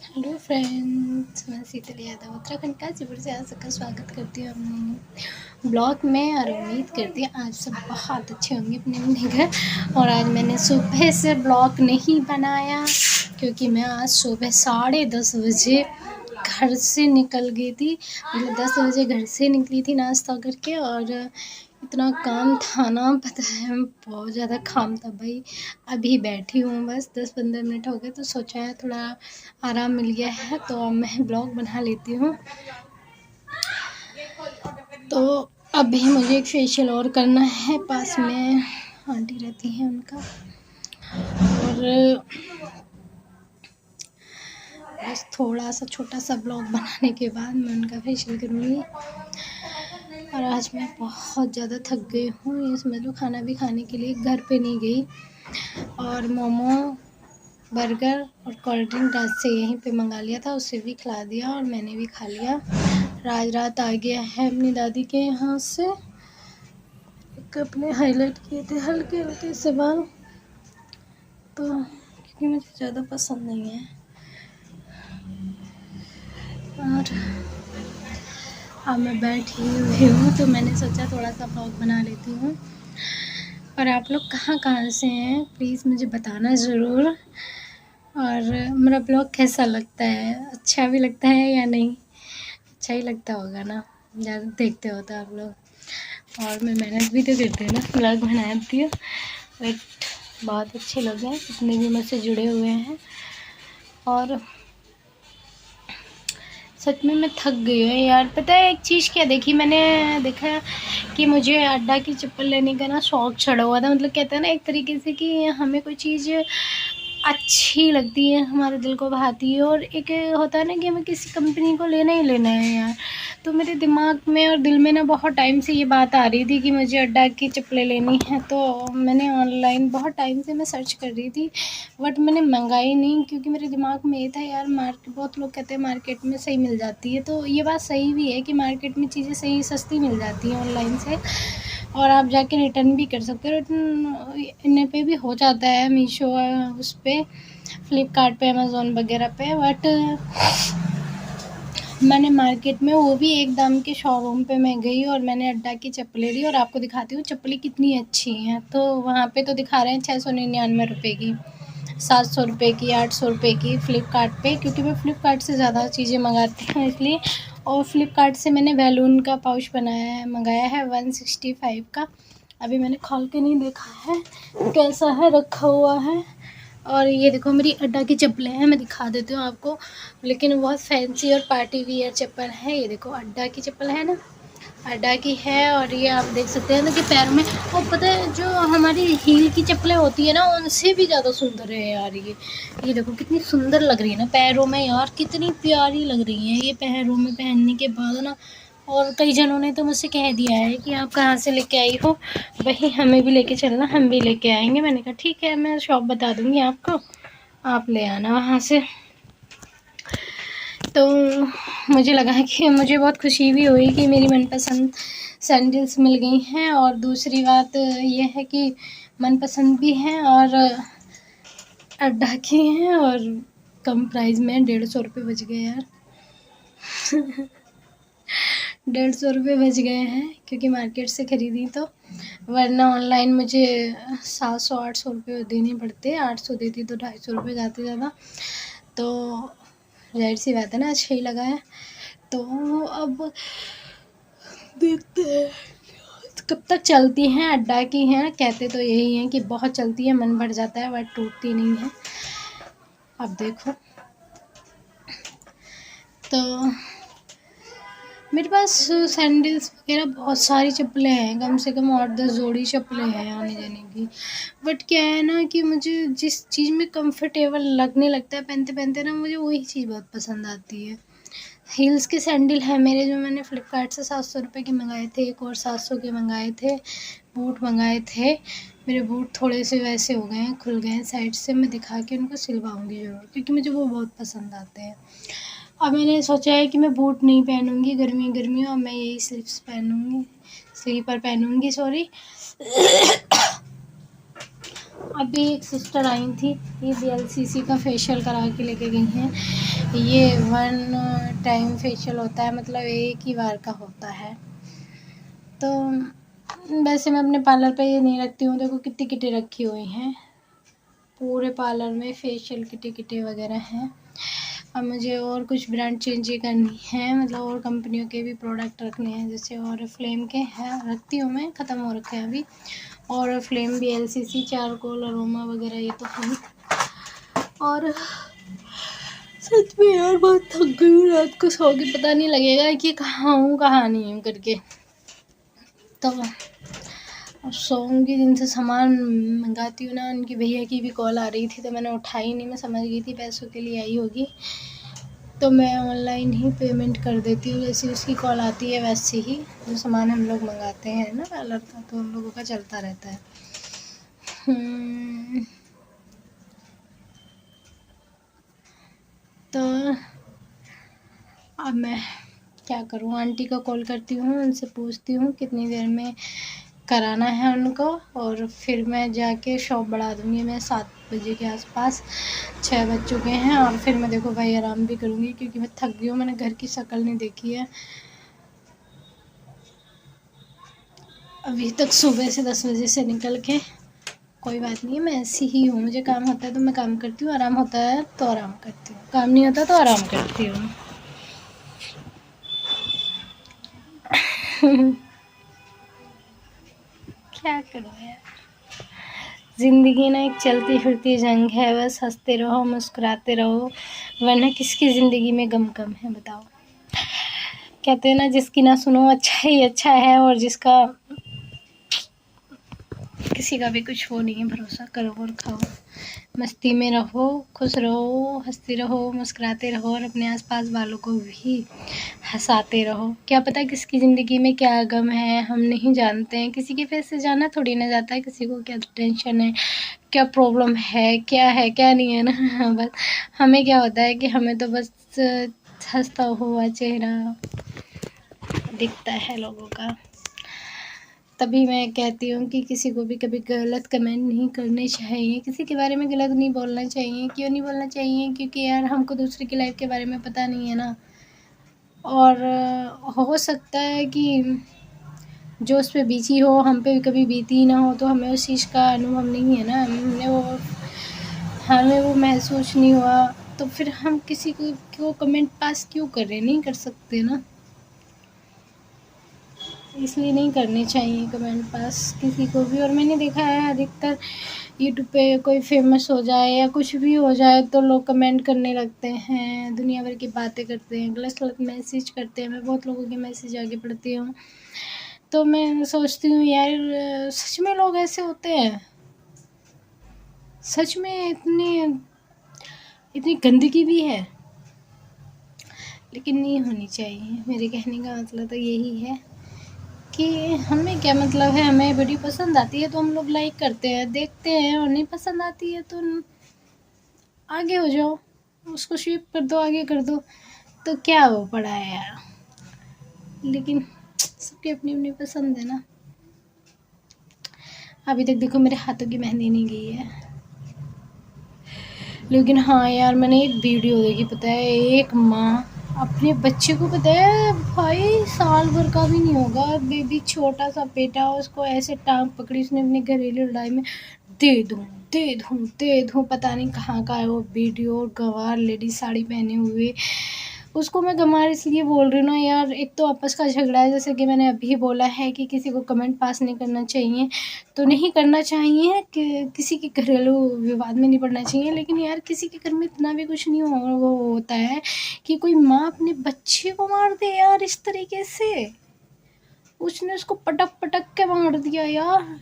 Hello friends, मैं शीतल यादव उत्तराखंड काजीपुर से आप सबका स्वागत करती हूँ अपने ब्लॉग में। और उम्मीद करती हूँ आप सब बहुत अच्छे होंगे अपने अपने घर। और आज मैंने सुबह से ब्लॉग नहीं बनाया क्योंकि मैं आज सुबह 10:30 बजे घर से निकल गई थी। मतलब 10 बजे घर से निकली थी नाश्ता करके। और इतना काम था ना, पता है बहुत ज़्यादा काम था भाई। अभी बैठी हूँ, बस 10-15 मिनट हो गए तो सोचा है थोड़ा आराम मिल गया है तो अब मैं ब्लॉग बना लेती हूँ। तो अभी मुझे एक फेशियल और करना है, पास में आंटी रहती हैं उनका। और बस थोड़ा सा छोटा सा ब्लॉग बनाने के बाद मैं उनका फेशियल करूँगी। और आज मैं बहुत ज़्यादा थक गई हूँ, ये समझ लो खाना भी खाने के लिए घर पे नहीं गई। और मोमो, बर्गर और कोल्ड ड्रिंक रात से यहीं पे मंगा लिया था, उसे भी खिला दिया और मैंने भी खा लिया। राज रात आ गया है अपनी दादी के यहाँ से। एक अपने हाईलाइट किए थे हल्के हल्के से बाल, तो क्योंकि मुझे ज़्यादा पसंद नहीं है। और अब मैं बैठी हुई हूँ तो मैंने सोचा थोड़ा सा ब्लॉग बना लेती हूँ। और आप लोग कहाँ कहाँ से हैं प्लीज़ मुझे बताना ज़रूर। और मेरा ब्लॉग कैसा लगता है, अच्छा भी लगता है या नहीं? अच्छा ही लगता होगा ना, ज़्यादा देखते हो तो आप लोग। और मैं मेहनत भी तो करती हूँ ना, ब्लॉग बनाती हूँ। बट बहुत अच्छे लोग हैं जितने भी मुझसे जुड़े हुए हैं। और सच में मैं थक गई हूँ यार। पता है एक चीज़ क्या देखी मैंने, देखा कि मुझे अड्डा की चप्पल लेने का ना शौक़ चढ़ा हुआ था। मतलब कहते हैं ना एक तरीके से कि हमें कोई चीज़ अच्छी लगती है, हमारे दिल को भाती है। और एक होता है ना कि हमें किसी कंपनी को लेना ही लेना है यार। तो मेरे दिमाग में और दिल में ना बहुत टाइम से ये बात आ रही थी कि मुझे अड्डा की चप्पलें लेनी है। तो मैंने ऑनलाइन बहुत टाइम से मैं सर्च कर रही थी, बट मैंने मंगाई नहीं क्योंकि मेरे दिमाग में ये था यार मार्केट, बहुत लोग कहते हैं मार्केट में सही मिल जाती है। तो ये बात सही भी है कि मार्केट में चीज़ें सही सस्ती मिल जाती हैं ऑनलाइन से, और आप जाके रिटर्न भी कर सकते हो। रिटर्न इन पे भी हो जाता है, मीशो उस पर, फ्लिपकार्ट पे, अमेज़ोन वगैरह पे। बट मैंने मार्केट में वो भी एक दाम के शोरूम पे मैं गई और मैंने अड्डा की चप्पलें ली। और आपको दिखाती हूँ चप्पलें कितनी अच्छी हैं। तो वहाँ पे तो दिखा रहे हैं 699 रुपये की, 700 रुपये की, 800 रुपये की फ़्लिपकार्ट पे, क्योंकि मैं फ़्लिपकार्ट से ज़्यादा चीज़ें मंगाती हूँ इसलिए। और फ़्लिपकार्ट से मैंने बैलून का पाउच मंगाया है 165 का। अभी मैंने खोल के नहीं देखा है कैसा है, रखा हुआ है। और ये देखो मेरी अड्डा की चप्पलें हैं, मैं दिखा देती हूँ आपको। लेकिन बहुत फैंसी और पार्टी वियर चप्पल है। ये देखो अड्डा की चप्पल है ना, अड्डा की है। और ये आप देख सकते हैं ना कि पैर में, और पता है जो हमारी हील की चप्पलें होती है ना उनसे भी ज़्यादा सुंदर है यार। ये देखो कितनी सुंदर लग रही है ना पैरों में यार, कितनी प्यारी लग रही है ये पैरों में पहनने के बाद ना। और कई जनों ने तो मुझसे कह दिया है कि आप कहाँ से लेके आई हो, वही हमें भी लेके चलना, हम भी लेके आएंगे। मैंने कहा ठीक है, मैं शॉप बता दूँगी आपको, आप ले आना वहाँ से। तो मुझे लगा कि मुझे बहुत खुशी भी हुई कि मेरी मनपसंद सैंडल्स मिल गई हैं। और दूसरी बात ये है कि मनपसंद भी हैं और अड्डा की हैं और कम प्राइस में 150 रुपये बच गए यार। 150 रुपये बच गए हैं क्योंकि मार्केट से ख़रीदी तो, वरना ऑनलाइन मुझे 700-800 रुपये देने पड़ते। 800 देती तो 250 रुपये जाते ज़्यादा। तो ज़ाहिर सी बात है ना, अच्छा ही लगा है। तो अब देखते हैं कब तक चलती हैं। अड्डा की हैं, कहते तो यही हैं कि बहुत चलती है, मन भर जाता है, बट टूटती नहीं है। अब देखो, तो मेरे पास सैंडल्स वगैरह बहुत सारी चप्पलें हैं, कम से कम 8-10 जोड़ी चप्पलें हैं आने जाने की। बट क्या है ना कि मुझे जिस चीज़ में कंफर्टेबल लगने लगता है पहनते पहनते ना, मुझे वही चीज़ बहुत पसंद आती है। हील्स के सैंडल हैं मेरे, जो मैंने फ़्लिपकार्ट से 700 रुपये के मंगाए थे, एक और 700 के मंगाए थे। बूट मंगाए थे, मेरे बूट थोड़े से वैसे हो गए हैं, खुल गए हैं साइड से। मैं दिखा के उनको सिलवाऊँगी ज़रूर क्योंकि मुझे वो बहुत पसंद आते हैं। अब मैंने सोचा है कि मैं बूट नहीं पहनूँगी गर्मियों, और मैं यही स्लीपर पहनूँगी, सॉरी। अभी एक सिस्टर आई थी, ये VLCC का फेशियल करा के लेके गई हैं। ये 1 टाइम फेशियल होता है, मतलब एक ही बार का होता है। तो वैसे मैं अपने पार्लर पे ये नहीं रखती हूँ। देखो कितनी किटें रखी हुई हैं, पूरे पार्लर में फेशियल किटें वगैरह हैं। अब मुझे और कुछ ब्रांड चेंज करनी है, मतलब और कंपनियों के भी प्रोडक्ट रखने हैं। जैसे और फ्लेम के हैं रखती हूँ मैं, ख़त्म हो रखे हैं अभी। और फ्लेम VLCC, चारकोल, अरोमा वगैरह ये तो है। और सच में यार बहुत थक गई हूँ, रात को सो के पता नहीं लगेगा कि कहाँ हूँ कहाँ नहीं हूँ करके। तो अब सोऊंगी, जिनसे सामान मंगाती हूँ ना, उनकी भैया की भी कॉल आ रही थी तो मैंने उठाई नहीं। मैं समझ गई थी पैसों के लिए आई होगी, तो मैं ऑनलाइन ही पेमेंट कर देती हूँ। जैसे उसकी कॉल आती है वैसे ही, जो सामान हम लोग मंगाते हैं ना पार्लर का, तो उन लोगों का चलता रहता है। तो अब मैं क्या करूँ, आंटी को कॉल करती हूँ, उनसे पूछती हूँ कितनी देर में कराना है उनको, और फिर मैं जाके शॉप बढ़ा दूँगी। मैं 7 बजे के आसपास, 6 बज चुके हैं, और फिर मैं देखो भाई आराम भी करूँगी क्योंकि मैं थक गई हूँ। मैंने घर की शक्ल नहीं देखी है अभी तक, सुबह से 10 बजे से निकल के। कोई बात नहीं है, मैं ऐसी ही हूँ। मुझे काम होता है तो मैं काम करती हूँ, आराम होता है तो आराम करती हूँ, काम नहीं होता तो आराम करती हूँ। क्या करूँ यार, ज़िंदगी ना एक चलती फिरती जंग है। बस हंसते रहो, मुस्कुराते रहो, वरना किसकी ज़िंदगी में गम कम है बताओ। कहते हैं ना, जिसकी ना सुनो अच्छा ही अच्छा है, और जिसका किसी का भी कुछ वो नहीं है, भरोसा करो और खाओ, मस्ती में रहो, खुश रहो, हंसते रहो, मुस्कुराते रहो, और अपने आसपास वालों को भी हंसाते रहो। क्या पता किसकी ज़िंदगी में क्या गम है, हम नहीं जानते हैं। किसी के फेस से जाना थोड़ी ना जाता है किसी को क्या टेंशन है, क्या प्रॉब्लम है क्या नहीं है ना। बस हमें क्या होता है कि हमें तो बस हंसता हुआ चेहरा दिखता है लोगों का। तभी मैं कहती हूँ कि किसी को भी कभी गलत कमेंट नहीं करने चाहिए, किसी के बारे में गलत नहीं बोलना चाहिए। क्यों नहीं बोलना चाहिए? क्योंकि यार हमको दूसरे की लाइफ के बारे में पता नहीं है ना, और हो सकता है कि जो उस पे बीती हो हम पे कभी बीती ना हो, तो हमें उस चीज़ का अनुभव नहीं है ना, हमें वो महसूस नहीं हुआ, तो फिर हम किसी को कमेंट पास क्यों कर रहे, नहीं कर सकते ना, इसलिए नहीं करनी चाहिए कमेंट पास किसी को भी। और मैंने देखा है अधिकतर यूट्यूब पे कोई फेमस हो जाए या कुछ भी हो जाए तो लोग कमेंट करने लगते हैं, दुनिया भर की बातें करते हैं, गलत गलत मैसेज करते हैं। मैं बहुत लोगों के मैसेज आगे पढ़ती हूँ, तो मैं सोचती हूँ यार सच में लोग ऐसे होते हैं? सच में इतनी गंदगी भी है? लेकिन नहीं होनी चाहिए। मेरे कहने का मतलब तो यही है कि हमें क्या मतलब है, हमें वीडियो पसंद आती है तो हम लोग लाइक करते हैं, देखते हैं, और नहीं पसंद आती है तो आगे हो जाओ, उसको स्वीप कर दो, आगे कर दो, तो क्या वो पड़ा है यार। लेकिन सबकी अपनी अपनी पसंद है ना। अभी तक देखो मेरे हाथों की मेहंदी नहीं गई है, लेकिन हाँ यार मैंने एक वीडियो देखी, पता है एक माँ अपने बच्चे को, पता है भाई साल भर का भी नहीं होगा, बेबी छोटा सा बेटा, उसको ऐसे टांग पकड़ी उसने अपनी घरेलू लड़ाई में, दे दूँ दे दूँ दे दूँ। पता नहीं कहाँ का है वो वीडियो, गंवार लेडी साड़ी पहने हुए। उसको मैं गंवार इसलिए बोल रही हूँ ना यार, एक तो आपस का झगड़ा है, जैसे कि मैंने अभी बोला है कि किसी को कमेंट पास नहीं करना चाहिए, तो नहीं करना चाहिए कि किसी के घरेलू विवाद में नहीं पड़ना चाहिए। लेकिन यार किसी के घर में इतना भी कुछ नहीं वो होता है कि कोई माँ अपने बच्चे को मार दे यार इस तरीके से। उसने उसको पटक पटक के मार दिया यार।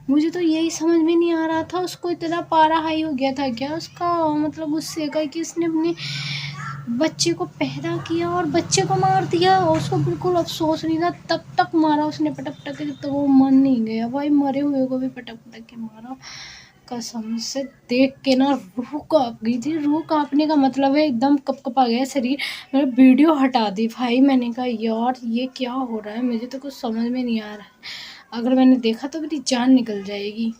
मुझे तो यही समझ में नहीं आ रहा था, उसको इतना पारा हाई हो गया था क्या उसका, मतलब गुस्से का, कि उसने अपने बच्चे को पैदा किया और बच्चे को मार दिया। और उसको बिल्कुल अफसोस नहीं था, तब तक मारा उसने पटक पटक के, जब तक वो मन नहीं गया। भाई मरे हुए को भी पटक पटक के मारा, कसम से देख के ना रूह काँप गई थी। रूह काँपने का मतलब है एकदम कपकपा गया शरीर। मैंने वीडियो हटा दी भाई, मैंने कहा यार ये क्या हो रहा है, मुझे तो कुछ समझ में नहीं आ रहा है। अगर मैंने देखा तो मेरी जान निकल जाएगी।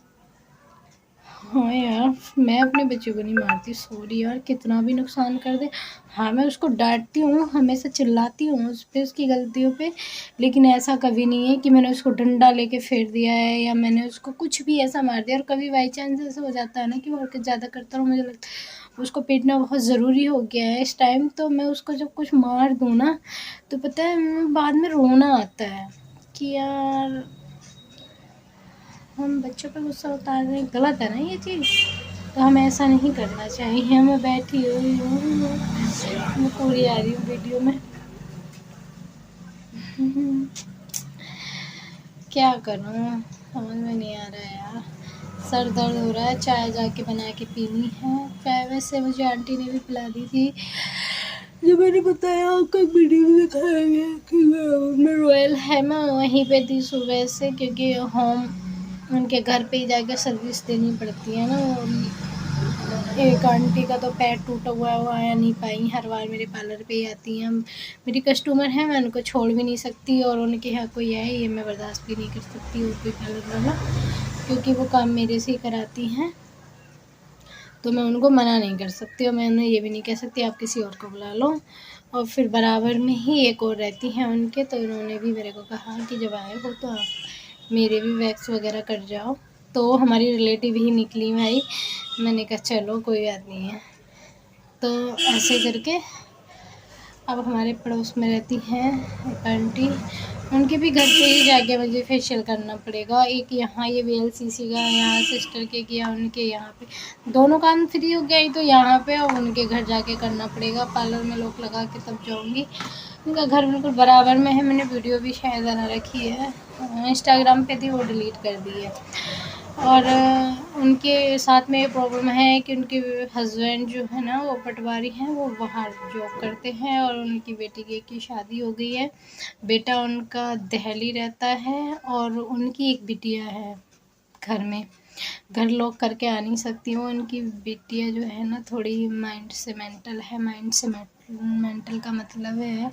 हाँ यार, मैं अपने बच्चों को नहीं मारती, सॉरी यार, कितना भी नुकसान कर दे। हाँ, मैं उसको डांटती हूँ, हमेशा चिल्लाती हूँ उस पर, उसकी गलतियों पे, लेकिन ऐसा कभी नहीं है कि मैंने उसको डंडा लेके फेर दिया है या मैंने उसको कुछ भी ऐसा मार दिया। और कभी बाई चांस ऐसा हो जाता है ना कि वो हरकत ज़्यादा करता है और मुझे लगता है उसको पीटना बहुत ज़रूरी हो गया है इस टाइम, तो मैं उसको जब कुछ मार दूँ ना, तो पता है बाद में रोना आता है कि यार हम बच्चों पे गुस्सा उतार रहे हैं, गलत है ना ये चीज़। तो हमें ऐसा नहीं करना चाहिए। मैं बैठी हुई हूँ, मैं पूरी आ रही हूँ वीडियो में। क्या करूँ, समझ में नहीं आ रहा है यार, सर दर्द हो रहा है। चाय जाके बना के पीनी है। चाय वैसे मुझे आंटी ने भी पिला दी थी, जो मैंने बताया आपको वीडियो में दिखाया गया कि मैं रॉयल है, मैं वहीं पे थी सुबह से, क्योंकि होम उनके घर पे ही जाके सर्विस देनी पड़ती है ना। एक आंटी का तो पैर टूटा हुआ है, वो आ नहीं पाई, हर बार मेरे पार्लर पे ही आती हैं। मेरी कस्टमर है, मैं उनको छोड़ भी नहीं सकती, और उनके यहाँ कोई है ये मैं बर्दाश्त भी नहीं कर सकती, वो कोई पार्लर वाला, क्योंकि वो काम मेरे से ही कराती हैं, तो मैं उनको मना नहीं कर सकती। और मैं उन्हें ये भी नहीं कह सकती आप किसी और को बुला लो। और फिर बराबर में ही एक और रहती हैं उनके, तो उन्होंने भी मेरे को कहा कि जब आए हो तो आप मेरे भी वैक्स वगैरह कर जाओ। तो हमारी रिलेटिव ही निकली भाई, मैंने कहा चलो कोई बात नहीं है। तो ऐसे करके अब हमारे पड़ोस में रहती हैं एक आंटी, उनके भी घर पे ही जाके मुझे फेशियल करना पड़ेगा। एक यहाँ ये VLCC का यहाँ सिस्टर के किया, उनके यहाँ पे दोनों काम फ्री हो गया ही, तो यहाँ पे अब उनके घर जाके करना पड़ेगा। पार्लर में लोग लगा के तब जाऊँगी। उनका घर बिल्कुल बराबर में है। मैंने वीडियो भी शायद बना रखी है, इंस्टाग्राम पे थी, वो डिलीट कर दी है। और उनके साथ में ये प्रॉब्लम है कि उनके हस्बैंड जो है ना वो पटवारी हैं, वो बाहर जॉब करते हैं, और उनकी बेटी की शादी हो गई है। बेटा उनका दिल्ली रहता है, और उनकी एक बिटिया है घर में, घर लॉक करके आ नहीं सकती वो। उनकी बिटिया जो है ना थोड़ी माइंड से मेंटल है। माइंड से मेंटल का मतलब है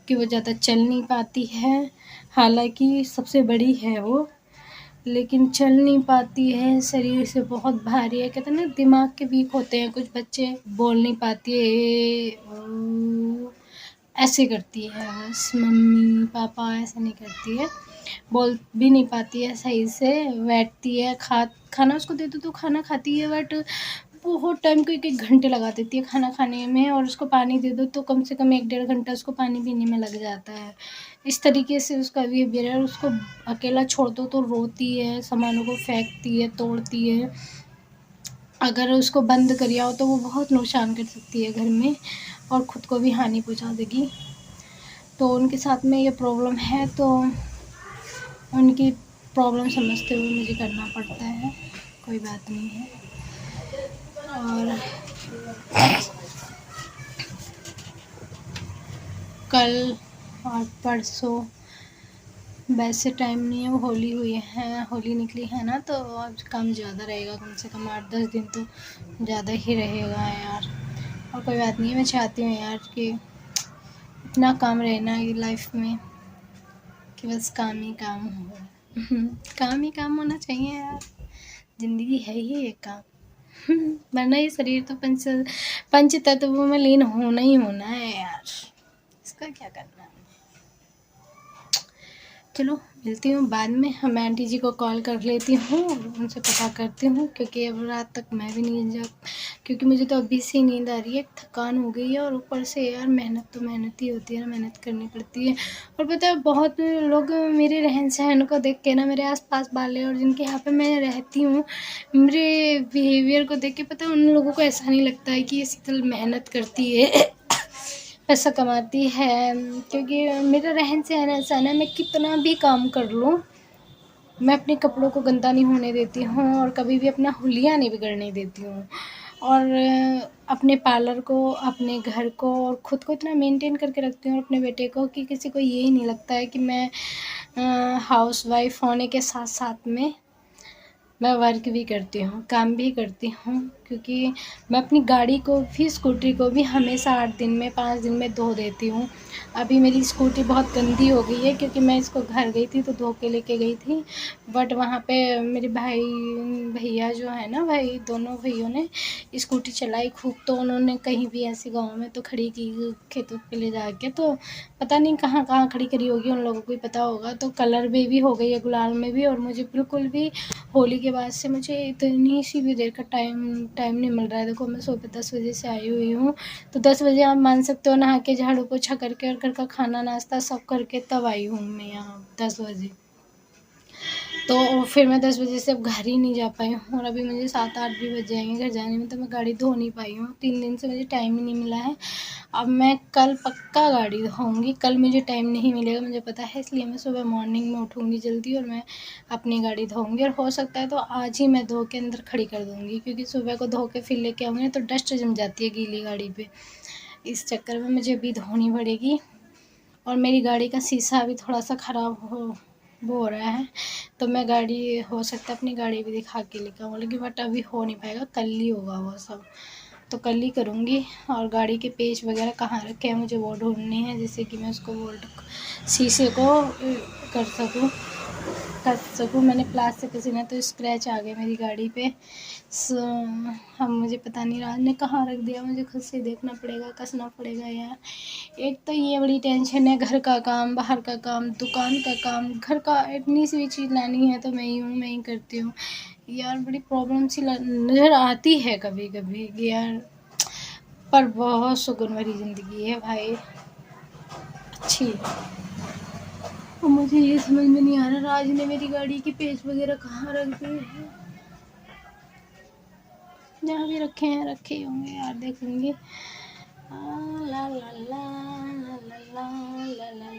कि वो ज़्यादा चल नहीं पाती है, हालांकि सबसे बड़ी है वो, लेकिन चल नहीं पाती है, शरीर से बहुत भारी है। कहते हैं ना दिमाग के वीक होते हैं कुछ बच्चे, बोल नहीं पाती है, ऐसे करती है बस, मम्मी पापा ऐसे नहीं करती है, बोल भी नहीं पाती है सही से, बैठती है, खाना उसको दे दो तो खाना खाती है, बट बहुत टाइम को 1-1 घंटे लगा देती है खाना खाने में, और उसको पानी दे दो तो कम से कम 1-1.5 घंटा उसको पानी पीने में लग जाता है। इस तरीके से उसका बिहेवियर है। उसको अकेला छोड़ दो तो रोती है, सामानों को फेंकती है, तोड़ती है। अगर उसको बंद कर आओ तो वो बहुत नुकसान कर सकती है घर में, और ख़ुद को भी हानि पहुंचा देगी। तो उनके साथ में ये प्रॉब्लम है, तो उनकी प्रॉब्लम समझते हुए मुझे करना पड़ता है, कोई बात नहीं है। और कल और परसों वैसे टाइम नहीं है, वो होली हुई है, होली निकली है ना, तो अब काम ज़्यादा रहेगा, कम से कम 8-10 दिन तो ज़्यादा ही रहेगा यार। और कोई बात नहीं है, मैं चाहती हूँ यार कि इतना काम रहना है लाइफ में कि बस काम ही काम हो। काम ही काम होना चाहिए यार, ज़िंदगी है ही एक काम। वरना ये शरीर तो पंच तत्वों में लीन होना ही होना है यार, इसका क्या करना है। चलो मिलती हूँ बाद में, मैं आंटी जी को कॉल कर लेती हूँ, उनसे पता करती हूँ, क्योंकि अब रात तक मैं भी नहीं जा, क्योंकि मुझे तो अभी से नींद आ रही है, थकान हो गई है, और ऊपर से यार मेहनत तो मेहनत ही होती है ना, मेहनत करनी पड़ती है। और पता है बहुत लोग मेरे रहन सहन को देख के ना, मेरे आसपास वाले और जिनके यहाँ पे मैं रहती हूँ, मेरे बिहेवियर को देख के, पता है उन लोगों को ऐसा नहीं लगता है कि ये शीतल मेहनत करती है, पैसा कमाती है, क्योंकि मेरा रहन सहन ऐसा है, मैं कितना भी काम कर लूँ, मैं अपने कपड़ों को गंदा नहीं होने देती हूँ, और कभी भी अपना हुलिया नहीं बिगड़ने देती हूँ, और अपने पार्लर को, अपने घर को और ख़ुद को इतना मेंटेन करके रखती हूँ, और अपने बेटे को, कि किसी को ये ही नहीं लगता है कि मैं हाउसवाइफ होने के साथ साथ में मैं वर्क भी करती हूँ, काम भी करती हूँ। क्योंकि मैं अपनी गाड़ी को भी स्कूटी को भी हमेशा 8 दिन में 5 दिन में धो देती हूँ। अभी मेरी स्कूटी बहुत गंदी हो गई है क्योंकि मैं इसको घर गई थी तो धो के लेके गई थी, बट वहाँ पे मेरे भैया जो है ना भाई, दोनों भैयों ने स्कूटी चलाई खूब, तो उन्होंने कहीं भी ऐसे गाँव में तो खड़ी की खेतों पे ले जाके, तो पता नहीं कहाँ कहाँ खड़ी करी होगी, उन लोगों को ही पता होगा। तो कलर में भी हो गई है, गुलाल में भी, और मुझे बिल्कुल भी होली के बाद से मुझे इतनी सी भी देर का टाइम नहीं मिल रहा है। देखो मैं सुबह 10 बजे से आई हुई हूँ, तो 10 बजे आप मान सकते हो नहा के झाड़ू पोछा करके और घर का खाना नाश्ता सब करके तब आई हूँ मैं यहाँ 10 बजे। तो फिर मैं 10 बजे से अब घर ही नहीं जा पाई हूँ, और अभी मुझे 7-8 भी बज जाएंगे घर जाने में, तो मैं गाड़ी धो नहीं पाई हूँ। 3 दिन से मुझे टाइम ही नहीं मिला है। अब मैं कल पक्का गाड़ी धोऊँगी, कल मुझे टाइम नहीं मिलेगा मुझे पता है, इसलिए मैं सुबह मॉर्निंग में उठूँगी जल्दी और मैं अपनी गाड़ी धोऊँगी, और हो सकता है तो आज ही मैं धो के अंदर खड़ी कर दूँगी, क्योंकि सुबह को धो के फिर लेके आऊँगी तो डस्ट जम जाती है गीली गाड़ी पे। इस चक्कर में मुझे अभी धोनी पड़ेगी। और मेरी गाड़ी का शीशा भी थोड़ा सा ख़राब वो हो रहा है, तो मैं गाड़ी हो सकता है अपनी गाड़ी भी दिखा के लेकर आऊँ, लेकिन बट अभी हो नहीं पाएगा, कल ही होगा वो सब, तो कल ही करूँगी। और गाड़ी के पेच वगैरह कहाँ रखे हैं मुझे वो ढूंढनी है, जिससे कि मैं उसको बोल्ट शीशे को कर सकूँ। मैंने प्लास्टिक किसी ने तो स्क्रैच आ गए मेरी गाड़ी पे, हम मुझे पता नहीं राज ने कहाँ रख दिया, मुझे खुद से देखना पड़ेगा, कसना पड़ेगा यार। एक तो ये बड़ी टेंशन है, घर का काम, बाहर का काम, दुकान का काम, घर का इतनी सी भी चीज़ लानी है तो मैं ही करती हूँ यार। बड़ी प्रॉब्लम सी नज़र आती है कभी कभी यार, पर बहुत सुकून भरी ज़िंदगी है भाई, अच्छी है। और मुझे ये समझ में नहीं आ रहा राज ने मेरी गाड़ी के पेच वगैरह कहाँ रख दिए हैं, जहाँ भी रखे हैं रखे होंगे यार, देखेंगे। ला ला ला ला ला ला ला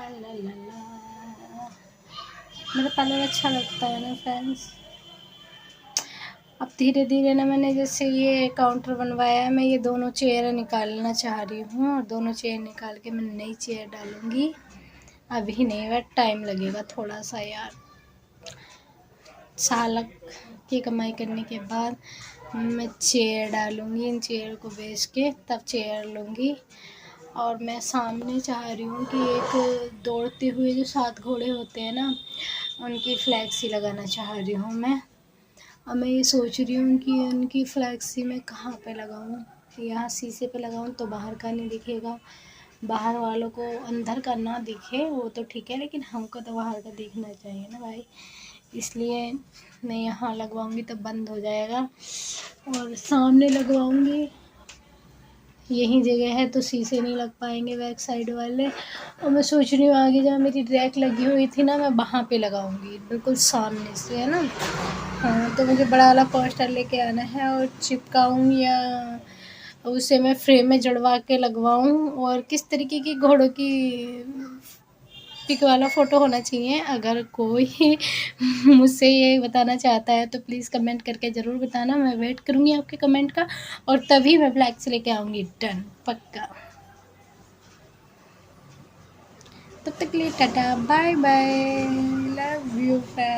ला ला। मेरा पार्लर अच्छा लगता है ना फ्रेंड्स। अब धीरे धीरे ना मैंने जैसे ये काउंटर बनवाया है, मैं ये दोनों चेयर निकालना चाह रही हूँ, और दोनों चेयर निकाल के मैं नई चेयर डालूँगी। अभी नहीं, बट टाइम लगेगा थोड़ा सा यार, साल की कमाई करने के बाद मैं चेयर डालूँगी, इन चेयर को बेच के तब चेयर लूँगी। और मैं सामने चाह रही हूँ कि एक दौड़ते हुए जो 7 घोड़े होते हैं ना, उनकी फ्लैक्सी लगाना चाह रही हूँ मैं। और मैं ये सोच रही हूँ कि उनकी फ्लैक्सी मैं कहाँ पे लगाऊँ, यहाँ शीशे पे लगाऊँ तो बाहर का नहीं दिखेगा, बाहर वालों को अंदर का ना दिखे वो तो ठीक है, लेकिन हमको तो बाहर का दिखना चाहिए ना भाई, इसलिए मैं यहाँ लगवाऊँगी तो बंद हो जाएगा, और सामने लगवाऊँगी यही जगह है तो शीशे नहीं लग पाएंगे बैक साइड वाले। और मैं सोच रही हूँ आगे जहाँ मेरी रैक लगी हुई थी ना, मैं वहाँ पे लगाऊंगी बिल्कुल सामने से, है ना। हाँ, तो मुझे बड़ा वाला पोस्टर लेके आना है और चिपकाऊँ, या उसे मैं फ्रेम में जड़वा के लगवाऊँ, और किस तरीके की घोड़ों की पिक वाला फ़ोटो होना चाहिए। अगर कोई मुझसे ये बताना चाहता है तो प्लीज़ कमेंट करके ज़रूर बताना, मैं वेट करूँगी आपके कमेंट का, और तभी मैं ब्लैक से लेके आऊँगी, डन पक्का। तब तक के लिए tata bye bye, love you friends.